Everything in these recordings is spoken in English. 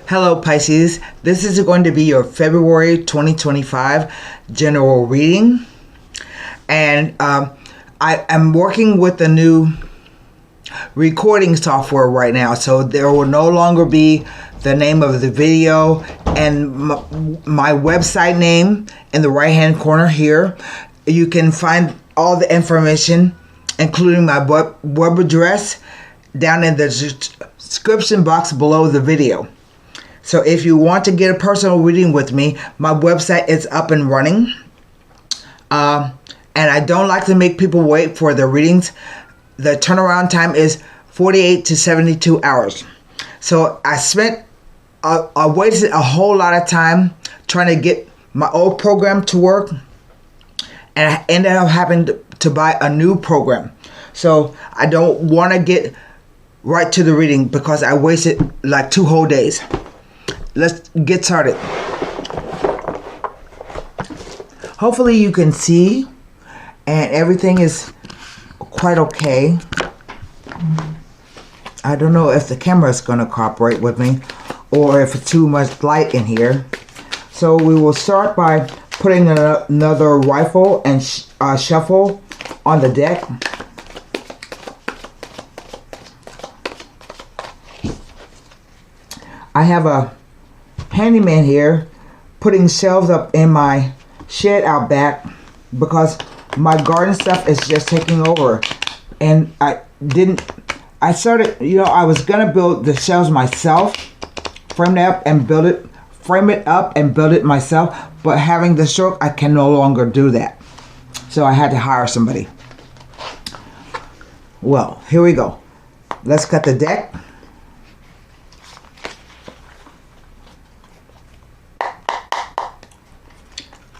Hello Pisces, this is going to be your February 2025 general reading, and I am working with the new recording software right now, so there will no longer be the name of the video and my website name in the right hand corner here. You can find all the information, including my web address, down in the description box below the video. So if you want to get a personal reading with me, my website is up and running. And I don't like to make people wait for their readings. The turnaround time is 48 to 72 hours. So I wasted a whole lot of time trying to get my old program to work. And I ended up having to buy a new program. So I don't want to get right to the reading because I wasted like 2 whole days. Let's get started. Hopefully you can see and everything is quite okay. I don't know if the camera is going to cooperate with me or if it's too much light in here. So we will start by putting another rifle and shuffle on the deck. I have a handyman here putting shelves up in my shed out back because my garden stuff is just taking over, and I started, I was gonna build the shelves myself, frame it up and build it myself, but having the stroke I can no longer do that, so I had to hire somebody. Well, here we go. Let's cut the deck.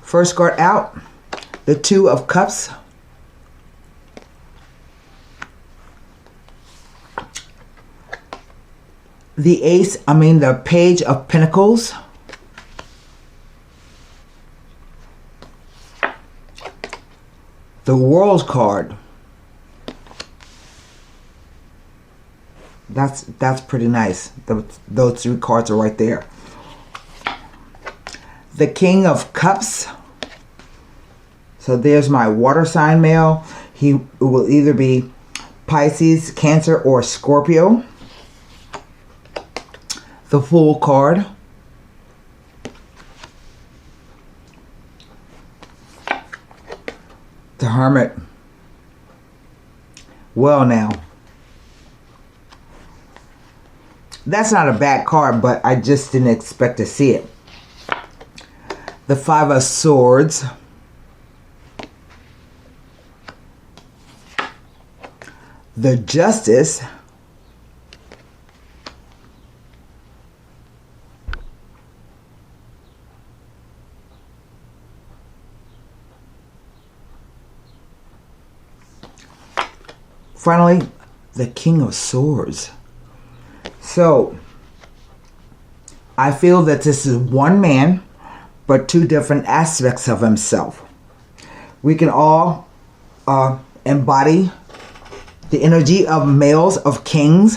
First card out, the 2 of Cups. The Page of Pentacles. The World card. That's pretty nice. Those 3 cards are right there. The King of Cups. So there's my water sign male. He will either be Pisces, Cancer, or Scorpio. The Fool card. The Hermit. Well now, that's not a bad card, but I just didn't expect to see it. The 5 of Swords. The Justice. Finally, the King of Swords. So, I feel that this is one man, but 2 different aspects of himself. We can all embody the energy of males, of kings,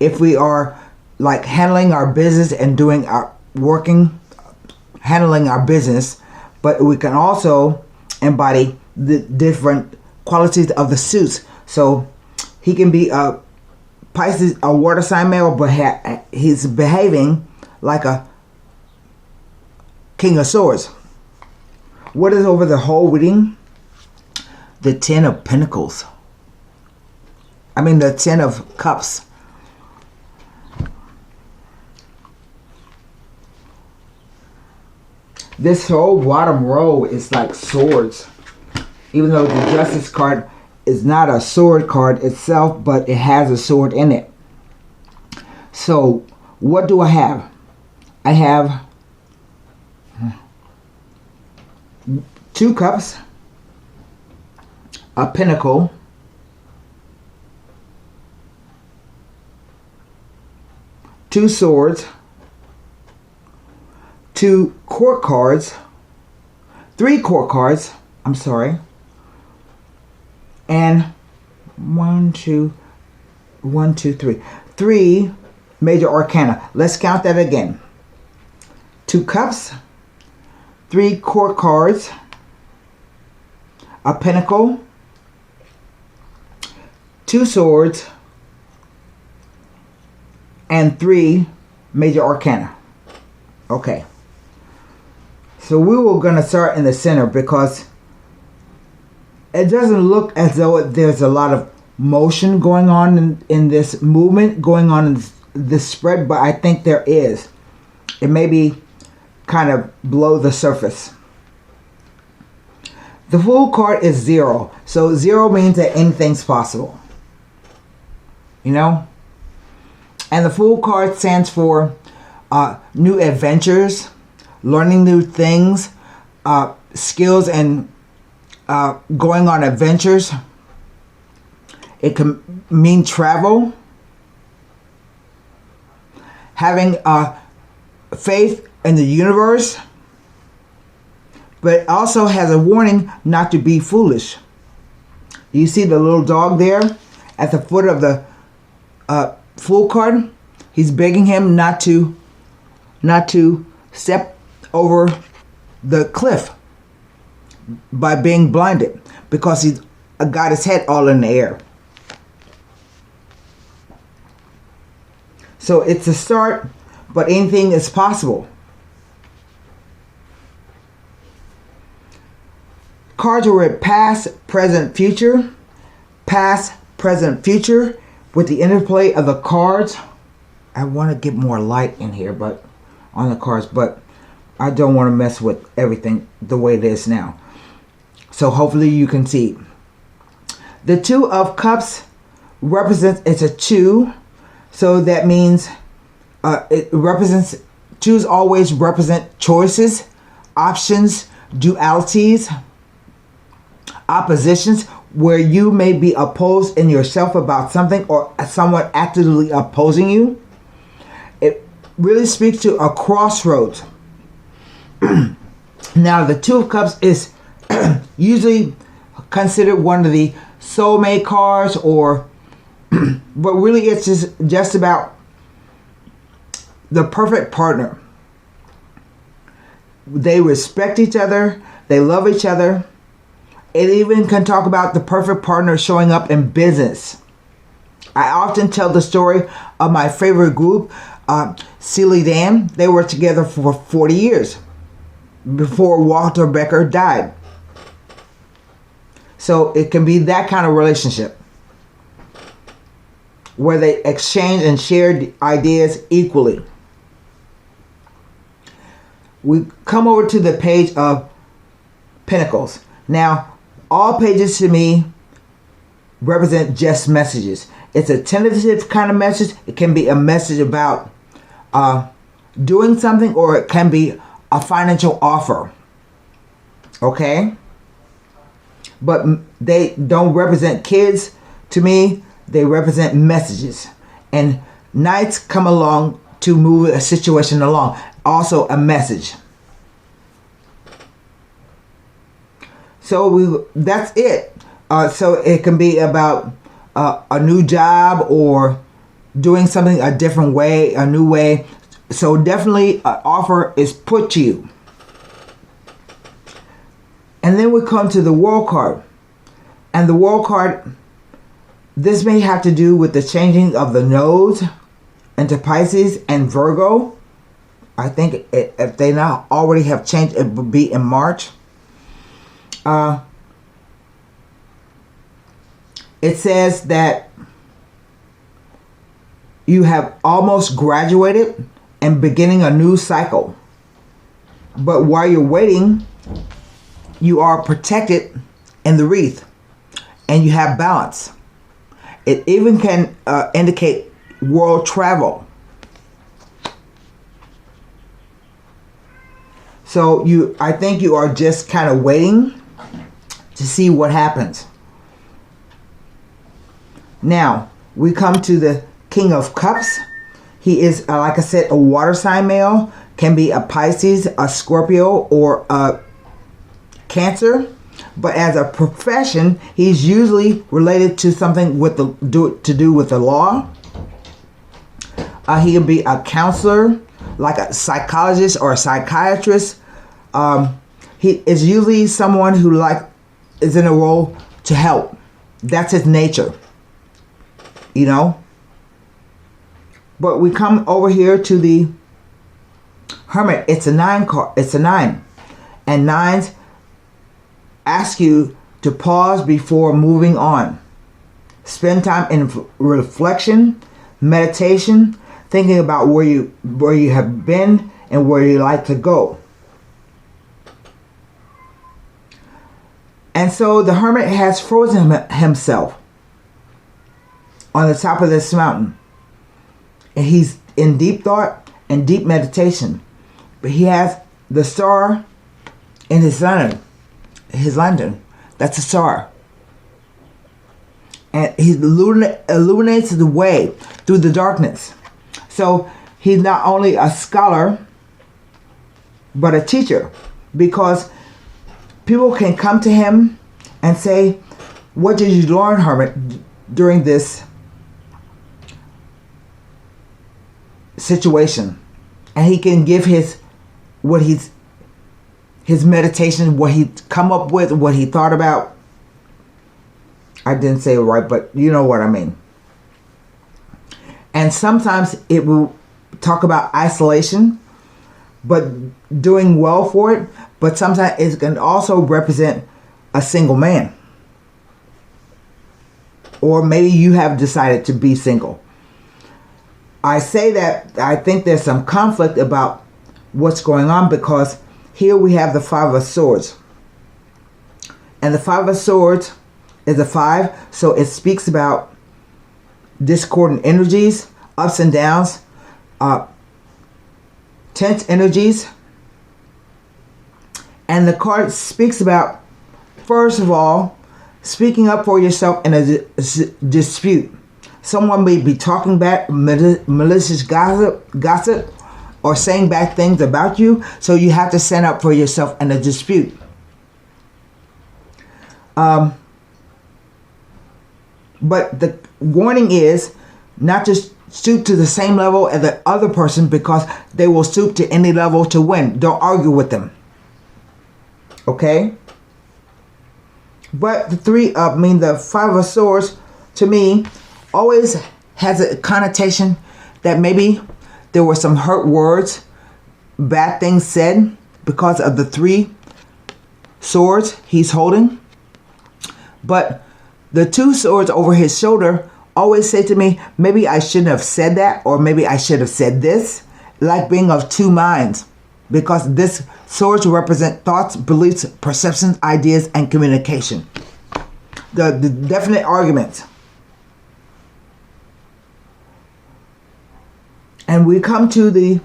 if we are like handling our business and handling our business, but we can also embody the different qualities of the suits. So he can be a Pisces, a water sign male, but he's behaving like a King of Swords. What is over the whole reading? The 10 of Pentacles. The 10 of Cups. This whole bottom row is like swords. Even though the Justice card is not a sword card itself, but it has a sword in it. So, what do I have? I have 2 cups, a pentacle, 2 swords, 2 court cards, 3 court cards, and 3 major arcana. Let's count that again. 2 cups, 3 court cards, a pentacle, 2 swords, and 3 major arcana. Okay. So we were going to start in the center because it doesn't look as though there's a lot of motion going on in this movement, going on in this spread, but I think there is. It may be kind of below the surface. The Fool card is 0. So 0 means that anything's possible. You know? And the Fool card stands for new adventures, learning new things, skills, and going on adventures. It can mean travel, having faith in the universe, but it also has a warning not to be foolish. You see the little dog there at the foot of the Fool card? He's begging him not to step over the cliff by being blinded because he's got his head all in the air. So it's a start, but anything is possible. Cards are with past, present, future. Past, present, future. With the interplay of the cards. I want to get more light in here, but on the cards, but I don't want to mess with everything the way it is now. So hopefully you can see. The 2 of Cups represents, it's a 2. So that means it represents, 2s always represent choices, options, dualities, oppositions, where you may be opposed in yourself about something or someone actively opposing you. It really speaks to a crossroads. Now, the 2 of Cups is usually considered one of the soulmate cards, or but really it's just about the perfect partner. They respect each other. They love each other. It even can talk about the perfect partner showing up in business. I often tell the story of my favorite group, Steely Dan. They were together for 40 years before Walter Becker died. So it can be that kind of relationship where they exchange and share ideas equally. We come over to the page of Pentacles. Now, all pages to me represent just messages. It's a tentative kind of message. It can be a message about doing something, or it can be a financial offer. Okay? But they don't represent kids to me. They represent messages. And Knights come along to move a situation along. Also a message. So that's it. So it can be about a new job or doing something a different way, a new way. So definitely an offer is put to you. And then we come to the World card. And the World card, this may have to do with the changing of the nodes into Pisces and Virgo. I think if they not already have changed, it would be in March. It says that you have almost graduated and beginning a new cycle. But while you're waiting, you are protected in the wreath and you have balance. It even can indicate world travel. So I think you are just kind of waiting to see what happens. Now, we come to the King of Cups. He is, like I said, a water sign male. Can be a Pisces, a Scorpio, or a Cancer. But as a profession, he's usually related to something with to do with the law. He can be a counselor, like a psychologist or a psychiatrist. He is usually someone who is in a role to help. That's his nature, you know. But we come over here to the Hermit. It's a 9 card. It's a 9, and 9s ask you to pause before moving on. Spend time in reflection, meditation, thinking about where you have been and where you like to go. And so the Hermit has frozen himself on the top of this mountain. And he's in deep thought and deep meditation. But he has the star in his lantern. That's a star. And he illuminates the way through the darkness. So he's not only a scholar, but a teacher. Because people can come to him and say, what did you learn, Hermit, during this situation? And he can give his meditation, what he come up with, what he thought about. I didn't say it right, but you know what I mean. And sometimes it will talk about isolation, but doing well for it. But sometimes it can also represent a single man. Or maybe you have decided to be single. I say that I think there's some conflict about what's going on, because here we have the 5 of Swords. And the 5 of Swords is a 5, so it speaks about discordant energies, ups and downs, tense energies. And the card speaks about, first of all, speaking up for yourself in a dispute. Someone may be talking back, malicious gossip, or saying bad things about you, so you have to stand up for yourself in a dispute. But the warning is not to stoop to the same level as the other person, because they will stoop to any level to win. Don't argue with them. Okay? But the 5 of Swords, to me, always has a connotation that maybe there were some hurt words, bad things said because of the 3 swords he's holding. But the 2 swords over his shoulder always say to me, maybe I shouldn't have said that, or maybe I should have said this, like being of 2 minds. Because this swords represent thoughts, beliefs, perceptions, ideas, and communication. The definite arguments. And we come to the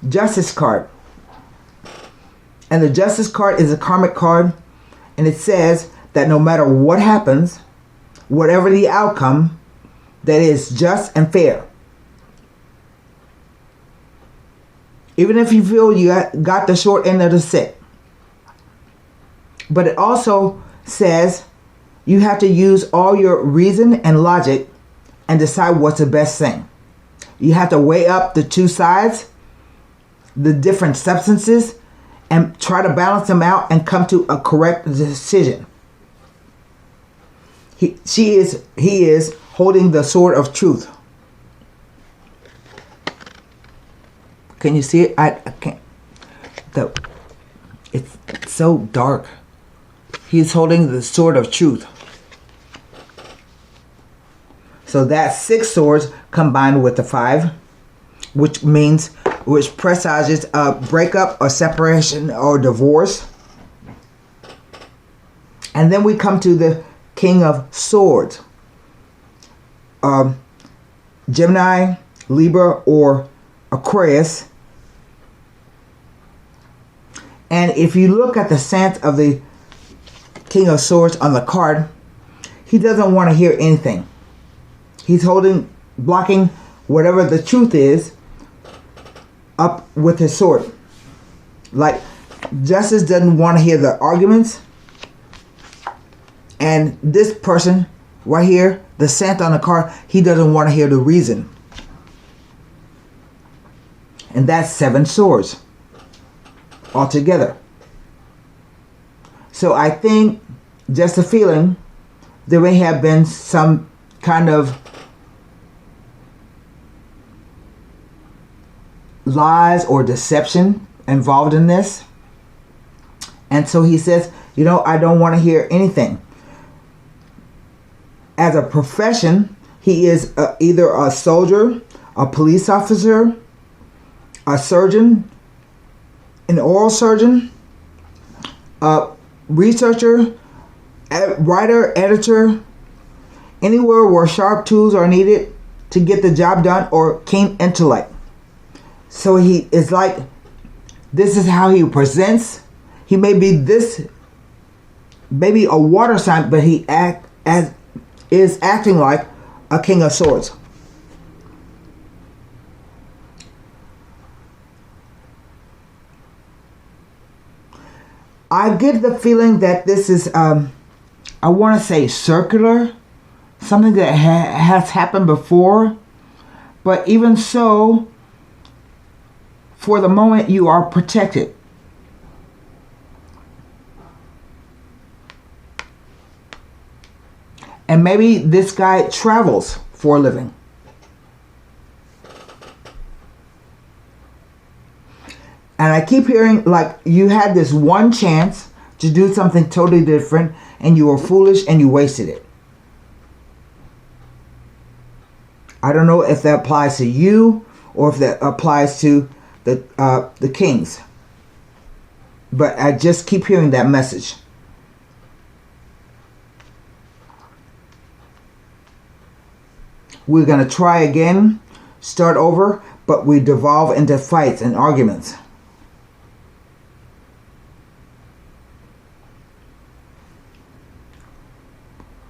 Justice card. And the Justice card is a karmic card. And it says that no matter what happens, whatever the outcome, that is just and fair. Even if you feel you got the short end of the stick. But it also says you have to use all your reason and logic and decide what's the best thing. You have to weigh up the 2 sides, the different substances, and try to balance them out and come to a correct decision. He is holding the sword of truth. Can you see it? I can't. It's so dark. He's holding the sword of truth. So that's 6 swords combined with the 5, which presages a breakup or separation or divorce. And then we come to the King of Swords. Gemini, Libra, or Aquarius. And if you look at the stance of the King of Swords on the card, he doesn't want to hear anything. He's blocking whatever the truth is up with his sword. Like, Justice doesn't want to hear the arguments. And this person right here, the Santa on the card, he doesn't want to hear the reason. And that's 7 swords altogether. So I think, just a feeling, there may have been some kind of lies or deception involved in this. And so he says, you know, I don't want to hear anything. As a profession, he is either a soldier, a police officer, a surgeon, an oral surgeon, a researcher, writer, editor, anywhere where sharp tools are needed to get the job done, or keen intellect. So he is like, this is how he presents. He may be this, maybe a water sign, but he is acting like a king of swords. I get the feeling that this is, I want to say circular, something that has happened before. But even so, for the moment, you are protected. And maybe this guy travels for a living. And I keep hearing like you had this one chance to do something totally different, and you were foolish and you wasted it. I don't know if that applies to you or if that applies to the kings. But I just keep hearing that message. We're going to try again, start over, but we devolve into fights and arguments.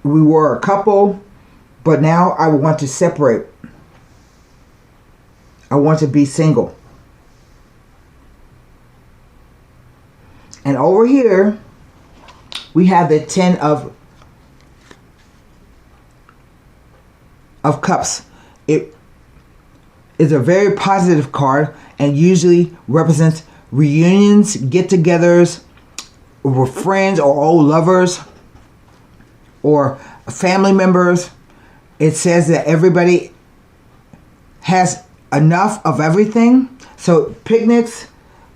We were a couple, but now I want to separate. I want to be single. And over here, we have the 10 of Cups. It is a very positive card and usually represents reunions, get-togethers with friends or old lovers or family members. It says that everybody has enough of everything. So picnics,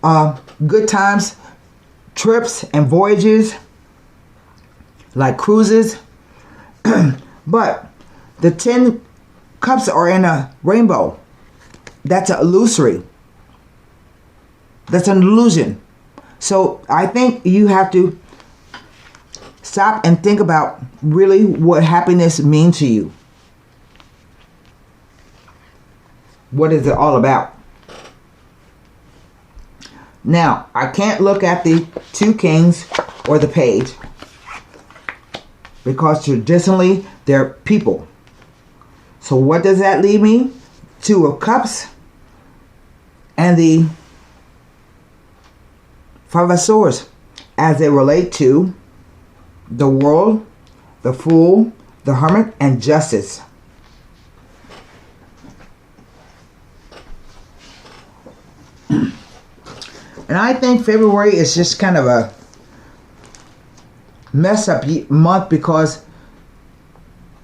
good times, trips and voyages, like cruises. But the 10 cups are in a rainbow. That's an illusory. That's an illusion. So I think you have to stop and think about really what happiness means to you. What is it all about? Now, I can't look at the 2 kings or the page because traditionally they're people. So what does that leave me? 2 of Cups and the 5 of Swords as they relate to the world, the Fool, the Hermit, and Justice. And I think February is just kind of a mess up month because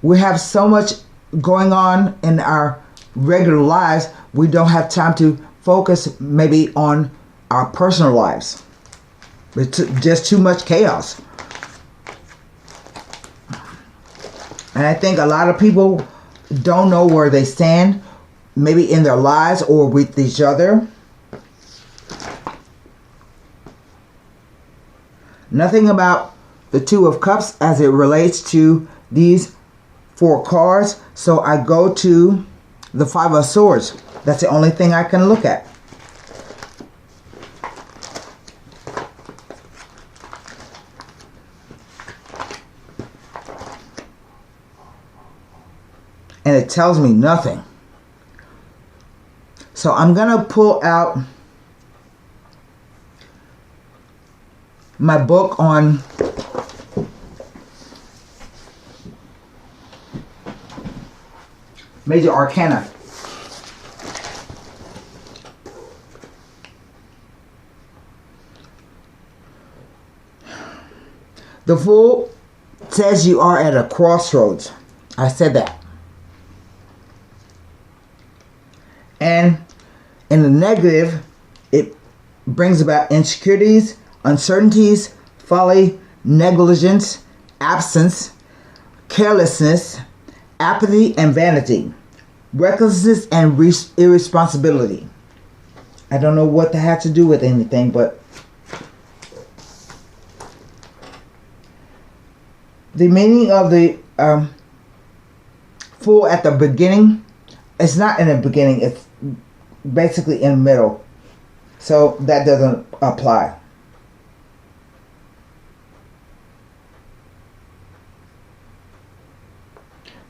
we have so much going on in our regular lives. We don't have time to focus maybe on our personal lives. It's just too much chaos. And I think a lot of people don't know where they stand, maybe in their lives or with each other. Nothing about the 2 of Cups as it relates to these 4 cards. So I go to the 5 of Swords. That's the only thing I can look at. And it tells me nothing. So I'm going to pull out my book on Major Arcana. The Fool says you are at a crossroads. I said that. And in the negative, it brings about insecurities, uncertainties, folly, negligence, absence, carelessness, apathy, and vanity, recklessness, and irresponsibility. I don't know what that has to do with anything, but the meaning of the Fool at the beginning, it's not in the beginning, it's basically in the middle. So that doesn't apply.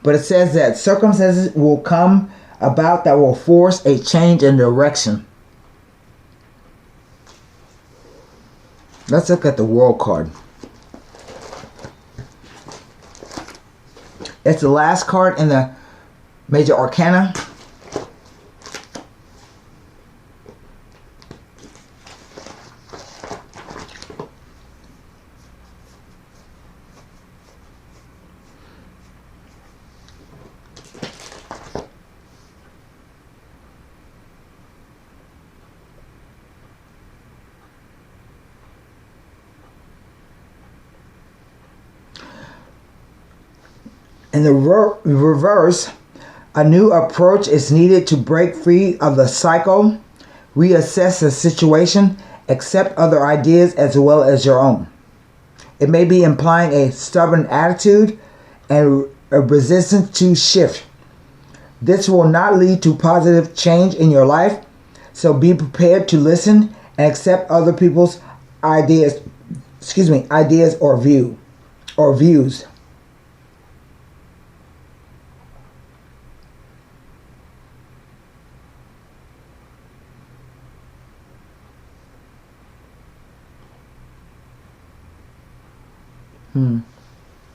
But it says that circumstances will come about that will force a change in direction. Let's look at the World card. It's the last card in the Major Arcana. In the reverse, a new approach is needed to break free of the cycle, reassess the situation, accept other ideas as well as your own. It may be implying a stubborn attitude and a resistance to shift. This will not lead to positive change in your life, so be prepared to listen and accept other people's ideas, or views.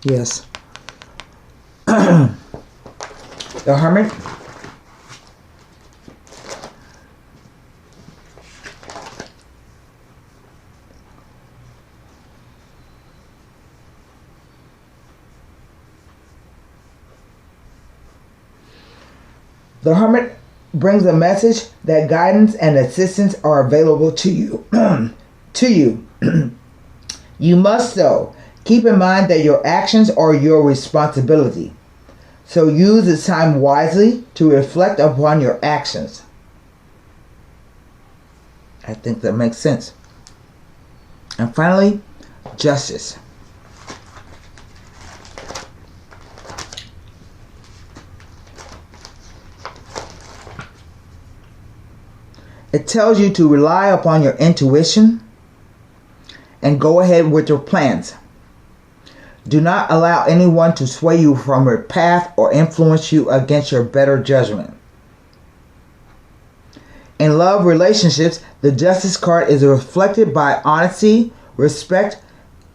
Yes. The Hermit. The Hermit brings a message that guidance and assistance are available to you. You must, though, keep in mind that your actions are your responsibility. So use the time wisely to reflect upon your actions. I think that makes sense. And finally, Justice. It tells you to rely upon your intuition and go ahead with your plans. Do not allow anyone to sway you from your path or influence you against your better judgment. In love relationships, the Justice card is reflected by honesty, respect,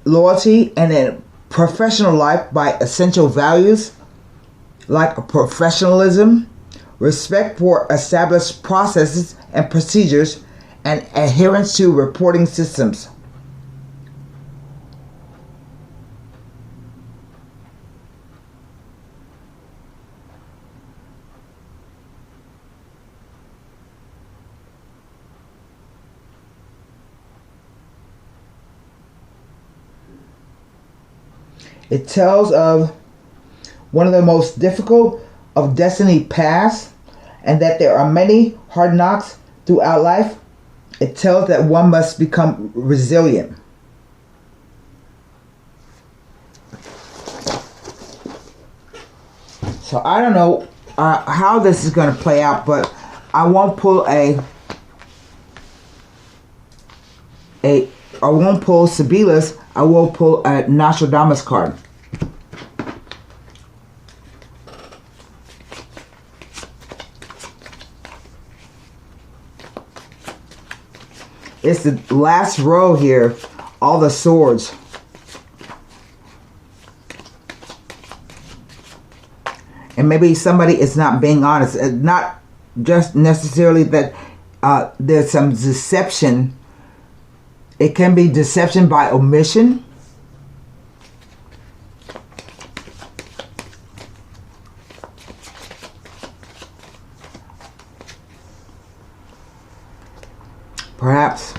loyalty, and in professional life by essential values like professionalism, respect for established processes and procedures, and adherence to reporting systems. It tells of one of the most difficult of destiny paths, and that there are many hard knocks throughout life. It tells that one must become resilient. So I don't know how this is going to play out, but I won't pull I won't pull Sibylla's. I will pull a Nostradamus card. It's the last row here, all the swords. And maybe somebody is not being honest. Not just necessarily that there's some deception. It can be deception by omission. Perhaps.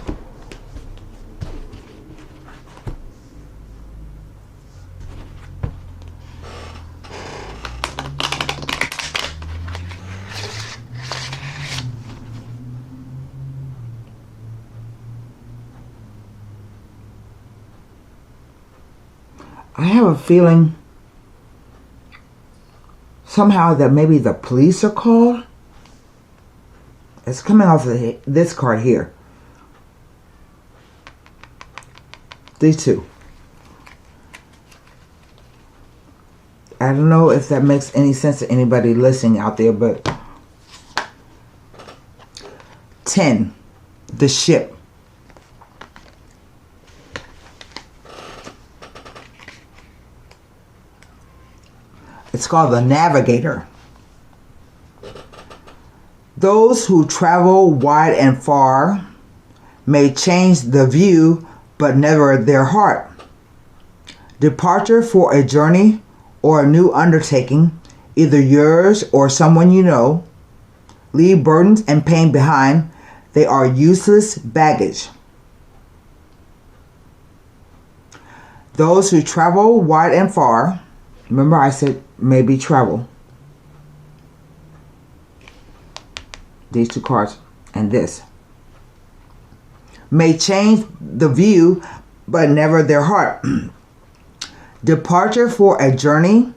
I have a feeling somehow that maybe the police are called. It's coming off of this card here. These two. I don't know if that makes any sense to anybody listening out there, but 10, the ship. It's called the Navigator. Those who travel wide and far may change the view, but never their heart. Departure for a journey or a new undertaking, either yours or someone you know. Leave burdens and pain behind. They are useless baggage. Those who travel wide and far, remember I said maybe travel. These two cards and this. May change the view, but never their heart. Departure for a journey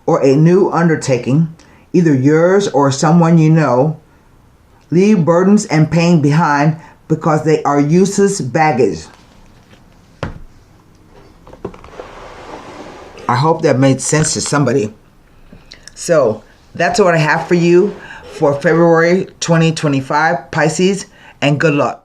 or a new undertaking, either yours or someone you know. Leave burdens and pain behind because they are useless baggage. I hope that made sense to somebody. So that's what I have for you for February 2025, Pisces, and good luck.